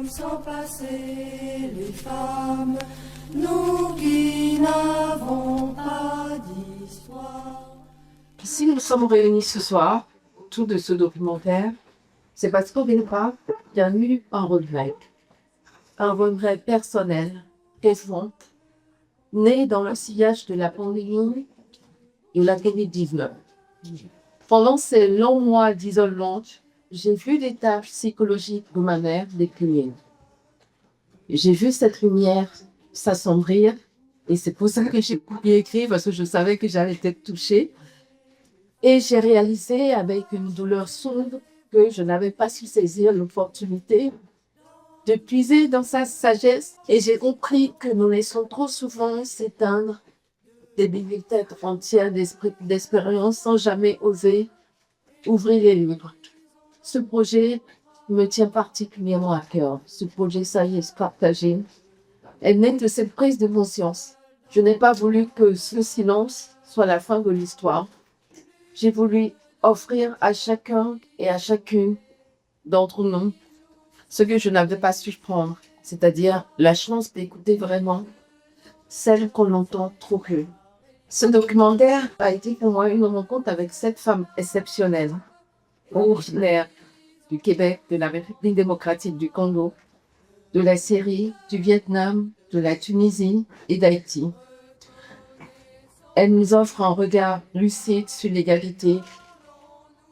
sans passer les femmes, nous qui n'avons pas d'histoire. Si nous sommes réunis ce soir autour de ce documentaire, c'est parce qu'au départ, il y a eu un regret personnel, profond, né dans le sillage de la pandémie de la COVID-19. Pendant ces longs mois d'isolement, j'ai vu l'état psychologique de ma mère décliner. J'ai vu cette lumière s'assombrir et c'est pour ça que j'ai pu écrire parce que je savais que j'allais être touchée. Et j'ai réalisé avec une douleur sourde que je n'avais pas su saisir l'opportunité de puiser dans sa sagesse. Et j'ai compris que nous laissons trop souvent s'éteindre des bibliothèques entières d'expériences sans jamais oser ouvrir les livres. Ce projet me tient particulièrement à cœur. Ce projet Sagesse partagée est né de cette prise de conscience. Je n'ai pas voulu que ce silence soit la fin de l'histoire. J'ai voulu offrir à chacun et à chacune d'entre nous ce que je n'avais pas su prendre, c'est-à-dire la chance d'écouter vraiment celle qu'on entend trop peu. Ce documentaire a été pour moi une rencontre avec 7 femmes exceptionnelles, originaires du Québec, de la République démocratique du Congo, de la Syrie, du Vietnam, de la Tunisie et d'Haïti. Elles nous offrent un regard lucide sur l'égalité,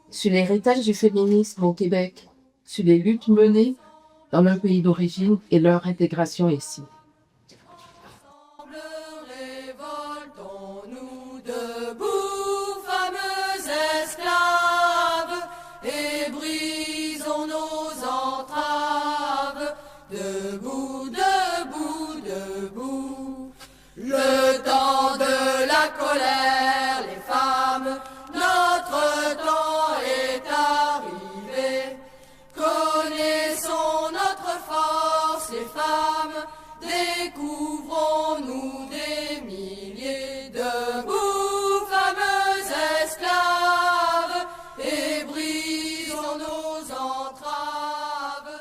sur l'héritage du féminisme au Québec, sur les luttes menées dans leur pays d'origine et leur intégration ici. Révoltons-nous debout, fameux esclaves, et brisons nos entraves. Debout, debout, debout. Le temps de la colère, les femmes, notre temps est arrivé. Connaissons notre force, les femmes, découvrons-nous des milliers. Debout, fameux esclaves, et brisons nos entraves.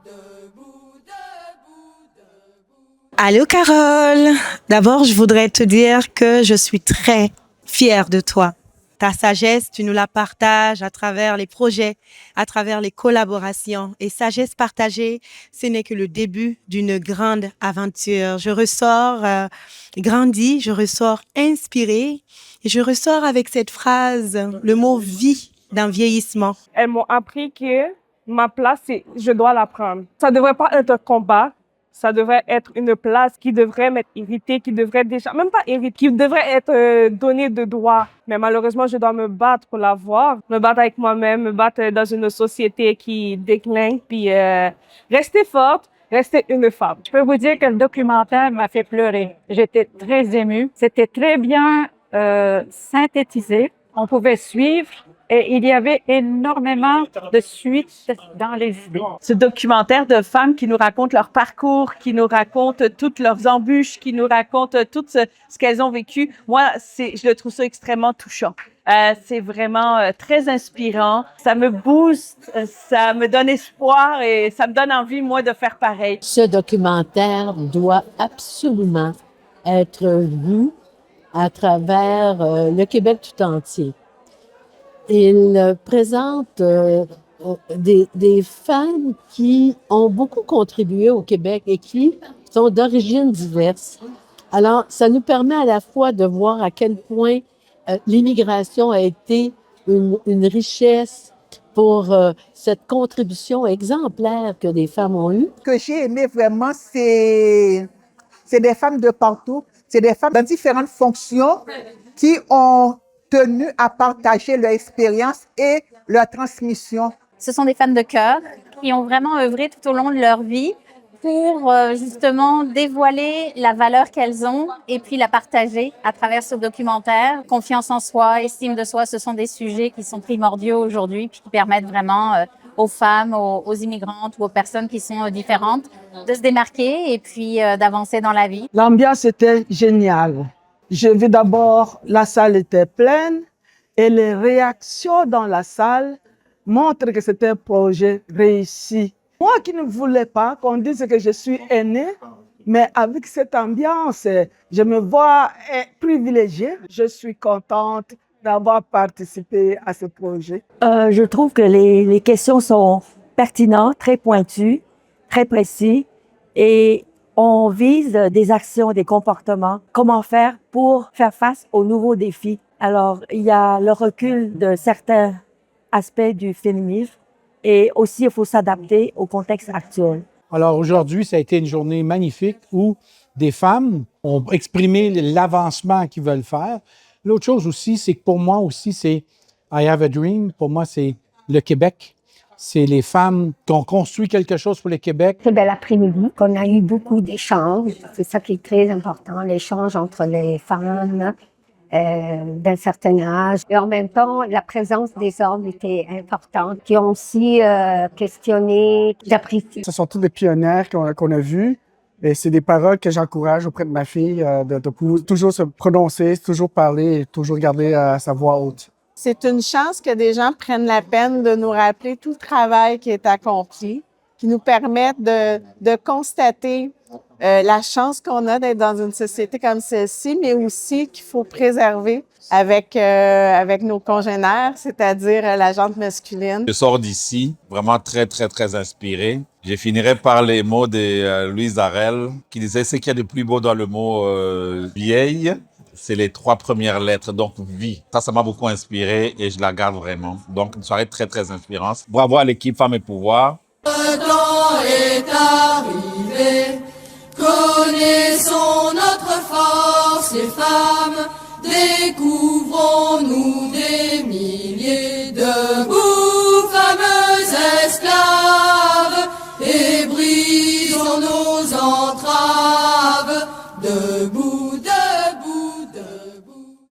Debout, debout, debout. Allô Carole, d'abord je voudrais te dire que je suis très fière de toi. Ta sagesse, tu nous la partages à travers les projets, à travers les collaborations. Et sagesse partagée, ce n'est que le début d'une grande aventure. Je ressors grandie, je ressors inspirée et je ressors avec cette phrase, le mot vie d'un vieillissement. Elles m'ont appris que ma place, je dois la prendre. Ça devrait pas être un combat. Ça devrait être une place qui devrait m'être héritée, qui devrait déjà, même pas héritée, qui devrait être donnée de droit. Mais malheureusement, je dois me battre pour l'avoir, me battre avec moi-même, me battre dans une société qui décline, puis rester forte, rester une femme. Je peux vous dire que le documentaire m'a fait pleurer. J'étais très émue. C'était très bien synthétisé. On pouvait suivre. Et il y avait énormément de suites dans les idées. Ce documentaire de femmes qui nous racontent leur parcours, qui nous racontent toutes leurs embûches, qui nous racontent tout ce qu'elles ont vécu, moi, je le trouve ça extrêmement touchant. C'est vraiment très inspirant. Ça me booste, ça me donne espoir et ça me donne envie, moi, de faire pareil. Ce documentaire doit absolument être vu à travers le Québec tout entier. Il présente des femmes qui ont beaucoup contribué au Québec et qui sont d'origines diverses. Alors, ça nous permet à la fois de voir à quel point l'immigration a été une richesse pour cette contribution exemplaire que des femmes ont eue. Ce que j'ai aimé vraiment, c'est des femmes de partout. C'est des femmes dans différentes fonctions qui ont tenu à partager leur expérience et leur transmission. Ce sont des femmes de cœur qui ont vraiment œuvré tout au long de leur vie pour justement dévoiler la valeur qu'elles ont et puis la partager à travers ce documentaire. Confiance en soi, estime de soi, ce sont des sujets qui sont primordiaux aujourd'hui puis qui permettent vraiment aux femmes, aux immigrantes ou aux personnes qui sont différentes de se démarquer et puis d'avancer dans la vie. L'ambiance était géniale. J'ai vu d'abord, la salle était pleine et les réactions dans la salle montrent que c'était un projet réussi. Moi qui ne voulais pas qu'on dise que je suis aînée, mais avec cette ambiance, je me vois privilégiée. Je suis contente d'avoir participé à ce projet. Je trouve que les questions sont pertinentes, très pointues, très précises et on vise des actions, des comportements. Comment faire pour faire face aux nouveaux défis? Alors, il y a le recul de certains aspects du féminisme et aussi il faut s'adapter au contexte actuel. Alors aujourd'hui, ça a été une journée magnifique où des femmes ont exprimé l'avancement qu'ils veulent faire. L'autre chose aussi, c'est que pour moi aussi, c'est I have a dream. Pour moi, c'est le Québec. C'est les femmes qui ont construit quelque chose pour le Québec. Très bel après-midi, qu'on a eu beaucoup d'échanges. C'est ça qui est très important, l'échange entre les femmes d'un certain âge. Et en même temps, la présence des hommes était importante, qui ont aussi questionné, j'apprécie. Ce sont toutes des pionnières qu'on a vues. Et c'est des paroles que j'encourage auprès de ma fille, de toujours se prononcer, toujours parler et toujours garder sa voix haute. C'est une chance que des gens prennent la peine de nous rappeler tout le travail qui est accompli, qui nous permettent de constater la chance qu'on a d'être dans une société comme celle-ci, mais aussi qu'il faut préserver avec nos congénères, c'est-à-dire la gente masculine. Je sors d'ici vraiment très, très, très inspiré. Je finirai par les mots de Louise Arel, qui disait « Ce qu'il y a de plus beau dans le mot vieille, c'est les 3 premières lettres, donc vie ». Ça m'a beaucoup inspiré et je la garde vraiment. Donc, une soirée très, très inspirante. Bravo à l'équipe Femmes et Pouvoir. Le temps est arrivé, connaissons notre force, les femmes, découvrons-nous des milliers de